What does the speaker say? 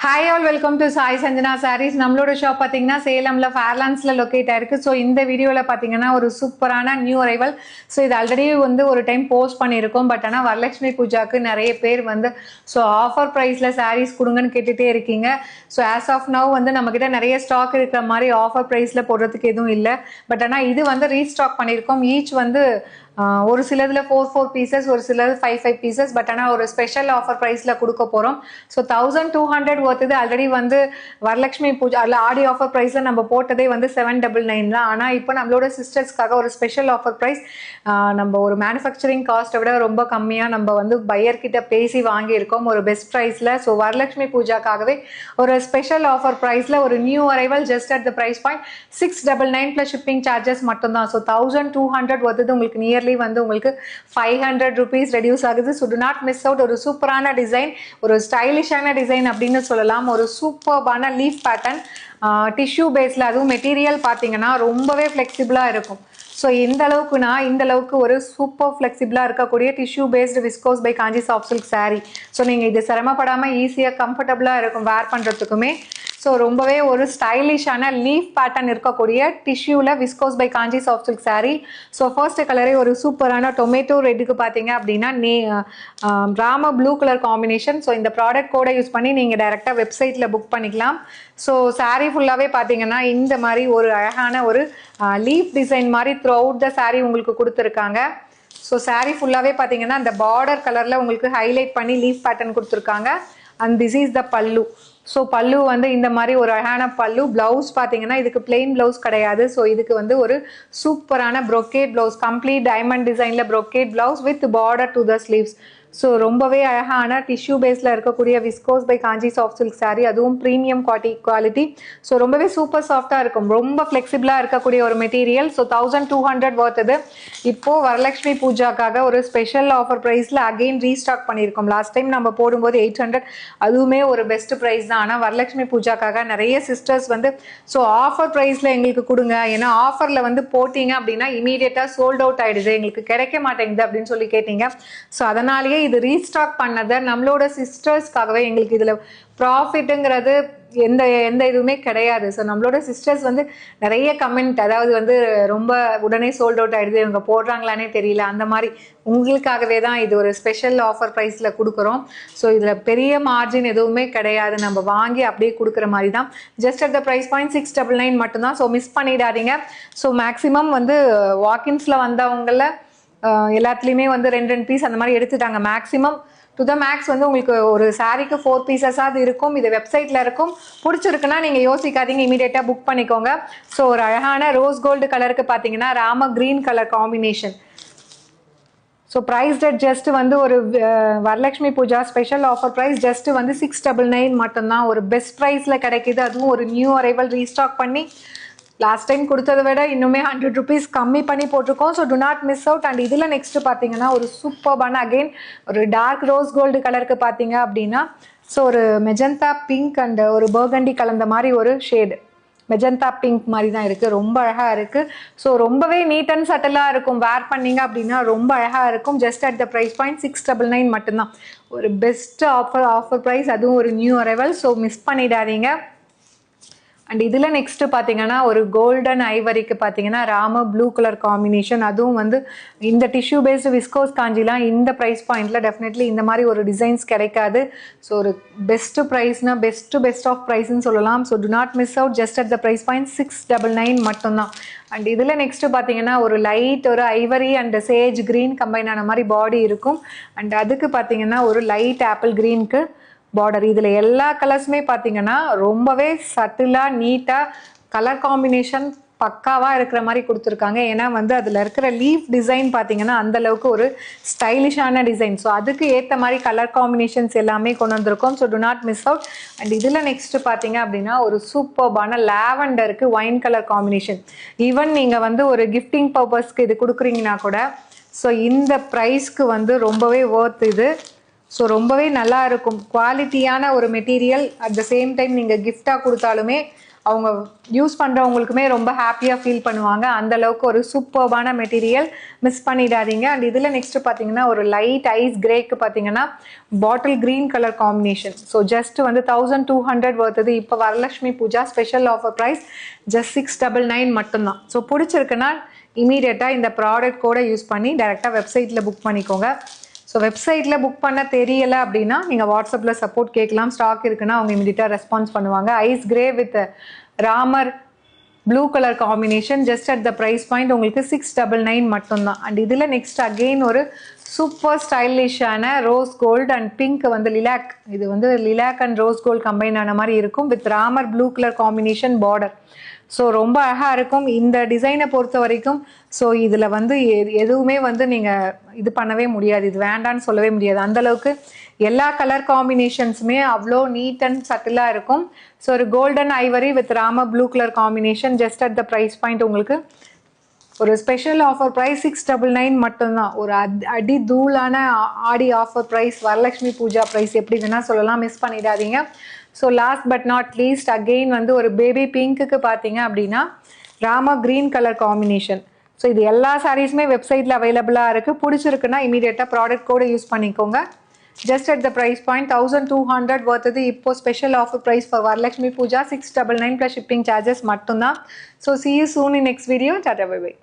Hi all, welcome to Sai Sanjana Sarees. நம்மளோட shop பாத்தீங்கன்னா சேலம்ல ஃபேர்லாண்ட்ஸ்ல locate ஆயிருக்கு. ஸோ இந்த வீடியோல பாத்தீங்கன்னா ஒரு சூப்பரான நியூ அரைவல். ஸோ இது ஆல்ரெடி ஒரு டைம் போஸ்ட் பண்ணியிருக்கோம். பட் ஆனால் வரலட்சுமி பூஜாக்கு நிறைய பேர் ஸோ ஆஃபர் ப்ரைஸ்ல சாரீஸ் கொடுங்கன்னு கேட்டுட்டே இருக்கீங்க. ஸோ ஆஸ் ஆஃப் நவ் நம்ம கிட்ட நிறைய ஸ்டாக் இருக்கிற மாதிரி ஆஃபர் ப்ரைஸ்ல போடுறதுக்கு எதுவும் இல்லை. பட் ஆனால் இது ரீஸ்டாக் பண்ணியிருக்கோம். ஈச் ஒரு சிலதுல 4 பீசஸ், ஒரு சிலது 5 பீசஸ். பட் ஆனால் ஒரு ஸ்பெஷல் ஆஃபர் ப்ரைஸ்ல கொடுக்க போறோம். So 1200 worth already Varalakshmi Puja அதில் ஆடி ஆஃபர் ப்ரைஸ்ல நம்ம போட்டதே 799 தான். ஆனால் இப்போ நம்மளோட சிஸ்டர்ஸ்க்காக ஒரு ஸ்பெஷல் ஆஃபர் ப்ரைஸ், நம்ம ஒரு மேனுஃபேக்சரிங் காஸ்ட்டை விட ரொம்ப கம்மியாக நம்ம பையர் கிட்ட பேசி வாங்கியிருக்கோம் ஒரு பெஸ்ட் ப்ரைஸ்ல. ஸோ வரலட்சுமி பூஜாக்காகவே ஒரு ஸ்பெஷல் ஆஃபர் ப்ரைஸ்ல ஒரு new arrival just at the price point 699 plus shipping charges மட்டும்தான். ஸோ 1200 ஒர்த்து உங்களுக்கு நியர்லி உங்களுக்கு 500 rupees ரெடியூஸ் ஆகுது. So do not miss out. ஒரு சூப்பரான டிசைன், ஒரு ஸ்டைலிஷான டிசைன் அப்படின்னு சொல்லலாம். ஒரு சூப்பர்பான லீஃப் பேட்டர்ன் டிஷ்யூ பேஸ்ல, அதுவும் மெட்டீரியல் பார்த்தீங்கன்னா ரொம்பவே ஃப்ளெக்சிபிளாக இருக்கும். ஸோ இந்த அளவுக்கு ஒரு சூப்பர் ஃப்ளெக்சிபிளாக இருக்கக்கூடிய tissue based viscose by Kanchi soft silk sari. So நீங்கள் இது சிரமப்படாமல் ஈஸியாக கம்ஃபர்டபுளாக இருக்கும் வேர் பண்ணுறதுக்குமே. ஸோ ரொம்பவே ஒரு ஸ்டைலிஷான லீஃப் பேட்டர்ன் இருக்கக்கூடிய டிஷ்யூவில் viscose by Kanchi soft silk sari. So first கலரே ஒரு சூப்பரான டொமேட்டோ ரெட்டுக்கு பார்த்தீங்க அப்படின்னா Rama blue colour combination. So இந்த ப்ராடக்ட் கோடை யூஸ் பண்ணி நீங்கள் டைரெக்டாக வெப்சைட்டில் புக் பண்ணிக்கலாம். ஸோ சாரீ ஃபுல்லாகவே பார்த்தீங்கன்னா இந்த மாதிரி ஒரு அழகான ஒரு லீஃப் டிசைன் மாதிரி த்ரூ அவுட் த சாரீ உங்களுக்கு கொடுத்துருக்காங்க. ஸோ சாரீ ஃபுல்லாகவே பார்த்தீங்கன்னா அந்த பார்டர் கலரில் உங்களுக்கு ஹைலைட் பண்ணி லீஃப் பேட்டர்ன் கொடுத்துருக்காங்க. அண்ட் திஸ் இஸ் த பல்லு. ஸோ பல்லு இந்த மாதிரி ஒரு அழகான பல்லு. பிளவுஸ் பார்த்தீங்கன்னா இதுக்கு பிளெயின் பிளவுஸ் கிடையாது. ஸோ இதுக்கு ஒரு சூப்பரான ப்ரொக்கேட் பிளவுஸ், கம்ப்ளீட் டைமண்ட் டிசைனில் brocade blouse with border to the sleeves. So ரொம்பவே அழகான டிஷ்யூ பேஸில் இருக்கக்கூடிய viscose by Kanchi soft silk sari, அதுவும் ப்ரீமியம் குவாலிட்டி. ஸோ ரொம்பவே சூப்பர் சாஃப்டாக இருக்கும், ரொம்ப ஃப்ளெக்சிபிளாக இருக்கக்கூடிய ஒரு மெட்டீரியல். ஸோ 1200 ஒர்த்து இப்போது வரலட்சுமி பூஜாக்காக ஒரு ஸ்பெஷல் ஆஃபர் ப்ரைஸில் அகெயின் ரீஸ்டாக் பண்ணியிருக்கோம். லாஸ்ட் டைம் நம்ம போடும்போது 800, அதுவுமே ஒரு பெஸ்ட் ப்ரைஸ் தான். ஆனால் வரலட்சுமி பூஜாக்காக நிறைய சிஸ்டர்ஸ் ஸோ ஆஃபர் ப்ரைஸில் எங்களுக்கு கொடுங்க, ஏன்னா ஆஃபரில் போட்டிங்க அப்படின்னா இமீடியட்டாக சோல்ட் அவுட் ஆகிடுது, எங்களுக்கு கிடைக்க மாட்டேங்குது அப்படின்னு சொல்லி கேட்டீங்க. ஸோ அதனாலேயே இது ரீஸ்டாக் பண்ணதை நம்மளோட சிஸ்டர்ஸ்க்காகவே. எங்களுக்கு இதில் ப்ராஃபிட்டுங்கிறது எந்த இதுவுமே கிடையாது. ஸோ நம்மளோட சிஸ்டர்ஸ் நிறைய கமெண்ட், அதாவது ரொம்ப உடனே சோல்ட் அவுட் ஆகிடுது, இவங்க போடுறாங்களானே தெரியல, அந்த மாதிரி உங்களுக்காகவே தான் இது ஒரு ஸ்பெஷல் ஆஃபர் ப்ரைஸில் கொடுக்குறோம். ஸோ இதில் பெரிய மார்ஜின் எதுவுமே கிடையாது, நம்ம வாங்கி அப்படியே கொடுக்குற மாதிரி தான். Just at the price point 699 மட்டும்தான். ஸோ மிஸ் பண்ணிடாதீங்க. ஸோ மேக்ஸிமம் வாக்கின்ஸில் வந்தவங்கள எல்லாத்துலேயுமே 2 பீஸ் அந்த மாதிரி எடுத்துட்டாங்க. மேக்ஸிமம் டு த மேக்ஸ் உங்களுக்கு ஒரு சாரீக்கு 4 பீசஸாவது இருக்கும். இது வெப்சைட்டில் இருக்கும். பிடிச்சிருக்குன்னா நீங்கள் யோசிக்காதீங்க, இமீடியட்டாக புக் பண்ணிக்கோங்க. ஸோ ஒரு அழகான ரோஸ் கோல்டு கலருக்கு பார்த்தீங்கன்னா Rama green colour combination. So price டெட் ஜஸ்ட் ஒரு Varalakshmi Puja special offer price just 699 மட்டும்தான். ஒரு பெஸ்ட் ப்ரைஸில் கிடைக்கிது, அதுவும் ஒரு நியூ அரைவல் ரீஸ்டாக் பண்ணி லாஸ்ட் டைம் கொடுத்ததை விட இன்னுமே 100 rupees கம்மி பண்ணி போட்டிருக்கோம். So do not miss out. And இதில் நெக்ஸ்ட் பார்த்தீங்கன்னா ஒரு சூப்பர்பான அகெயின் ஒரு டார்க் ரோஸ் கோல்டு கலருக்கு பார்த்தீங்க அப்படின்னா ஸோ ஒரு மெஜந்தா பிங்க் அண்ட் ஒரு பர்கண்டி கலந்த மாதிரி ஒரு ஷேடு, மெஜந்தா பிங்க் மாதிரி தான் இருக்குது. ரொம்ப அழகாக இருக்குது. ஸோ ரொம்பவே நீட் அண்ட் சட்டலாக இருக்கும், வேர் பண்ணிங்க அப்படின்னா ரொம்ப அழகாக இருக்கும். Just at the price point 699 மட்டும்தான். ஒரு பெஸ்ட் ஆஃபர் ப்ரைஸ், அதுவும் ஒரு நியூ அரைவல். ஸோ மிஸ் பண்ணிடாதீங்க. அண்ட் இதில் நெக்ஸ்ட் பார்த்தீங்கன்னா ஒரு கோல்டன் ஐவரிக்கு பார்த்தீங்கன்னா ராம ப்ளூ கலர் காம்பினேஷன். அதுவும் இந்த டிஷ்யூ பேஸ்டு விஸ்கோஸ் காஞ்சிலாம் இந்த ப்ரைஸ் பாயிண்டில் டெஃபினெட்லி இந்த மாதிரி ஒரு டிசைன்ஸ் கிடைக்காது. ஸோ ஒரு பெஸ்ட்டு ப்ரைஸ்னா பெஸ்ட் ஆஃப் ப்ரைஸ்ன்னு சொல்லலாம். So do not miss out. Just at the price point 699 மட்டும்தான். அண்ட் இதில் நெக்ஸ்ட் பார்த்தீங்கன்னா ஒரு லைட் ஒரு ivory and sage green combine ஆன மாதிரி பாடி இருக்கும். அண்ட் அதுக்கு பார்த்தீங்கன்னா ஒரு லைட் ஆப்பிள் க்ரீனுக்கு பார்டர். இதில் எல்லா கலர்ஸுமே பார்த்தீங்கன்னா ரொம்பவே சட்டிலாக நீட்டாக கலர் காம்பினேஷன் பக்காவாக இருக்கிற மாதிரி கொடுத்துருக்காங்க. ஏன்னா அதில் இருக்கிற லீஃப் டிசைன் பார்த்தீங்கன்னா அந்தளவுக்கு ஒரு ஸ்டைலிஷான டிசைன். ஸோ அதுக்கு ஏற்ற மாதிரி கலர் காம்பினேஷன்ஸ் எல்லாமே கொண்டு வந்திருக்கோம். So do not miss out. And இதில் நெக்ஸ்ட் பார்த்தீங்க அப்படின்னா ஒரு சூப்பர்பான லாவெண்டருக்கு ஒயின் கலர் காம்பினேஷன். ஈவன் நீங்கள் ஒரு கிஃப்டிங் பர்பஸ்க்கு இது கொடுக்குறீங்கன்னா கூட ஸோ இந்த ப்ரைஸ்க்கு ரொம்பவே ஒர்த் இது. ஸோ ரொம்பவே நல்லா இருக்கும், குவாலிட்டியான ஒரு material. At the same time நீங்கள் கிஃப்டாக கொடுத்தாலுமே அவங்க யூஸ் பண்ணுறவங்களுக்குமே ரொம்ப ஹாப்பியாக ஃபீல் பண்ணுவாங்க. அந்த அளவுக்கு ஒரு சூப்பர்பான மெட்டீரியல், மிஸ் பண்ணிடாதீங்க. அண்ட் இதில் நெக்ஸ்ட்டு பார்த்தீங்கன்னா ஒரு லைட் ஐஸ் கிரேக்கு பார்த்தீங்கன்னா bottle green colour combination. So just வந்து 1200 வருது. இப்போ Varalakshmi Puja special offer price just 699 மட்டும்தான். ஸோ பிடிச்சிருக்குன்னா இமீடியட்டாக இந்த ப்ராடக்ட் கூட யூஸ் பண்ணி டேரெக்டாக வெப்சைட்டில் புக் பண்ணிக்கோங்க. ஸோ வெப்சைட்டில் புக் பண்ண தெரியலை அப்படின்னா நீங்கள் வாட்ஸ்அப்பில் சப்போர்ட் கேட்கலாம். ஸ்டாக் இருக்குன்னா அவங்க இமீடியட்டாக ரெஸ்பான்ஸ் பண்ணுவாங்க. Ice grey with Ramar blue colour combination just at the price point உங்களுக்கு 699 மட்டும்தான். அண்ட் இதில் நெக்ஸ்ட் அகெயின் ஒரு சூப்பர் ஸ்டைலிஷான ரோஸ் கோல்டு அண்ட் பிங்க் வந்து லிலாக். இது வந்து lilac and rose gold combine ஆன மாதிரி இருக்கும் with Ramar blue colour combination border. So ரொம்ப அழகாக இருக்கும் இந்த டிசைனை பொறுத்த வரைக்கும். ஸோ இதில் வந்து எதுவுமே வந்து நீங்கள் இது பண்ணவே முடியாது, இது வேண்டான்னு சொல்லவே முடியாது. அந்தளவுக்கு எல்லா கலர் காம்பினேஷன்ஸுமே அவ்வளோ நீட் அண்ட் சட்டிலாக இருக்கும். ஸோ ஒரு golden ivory with Rama blue colour combination just at the price point உங்களுக்கு ஒரு ஸ்பெஷல் ஆஃபர் ப்ரைஸ் 699 மட்டும்தான். ஒரு அடி தூளான Aadi offer price, Varalakshmi Puja price எப்படி வேணால் சொல்லலாம், மிஸ் பண்ணிடாதீங்க. So last but not least again வந்து ஒரு பேபி பிங்க்குக்கு பார்த்தீங்க அப்படின்னா Rama green colour combination. So இது எல்லா சாரீஸுமே வெப்சைட்டில் அவைலபிளாக இருக்குது. பிடிச்சிருக்குன்னா இமீடியட்டாக ப்ராடக்ட் கூட யூஸ் பண்ணிக்கோங்க. Just at the price point 1200 வருது. இப்போ special offer price for Varalakshmi Puja 699 plus shipping charges மட்டும்தான். So see you soon in next video. Tata bye bye.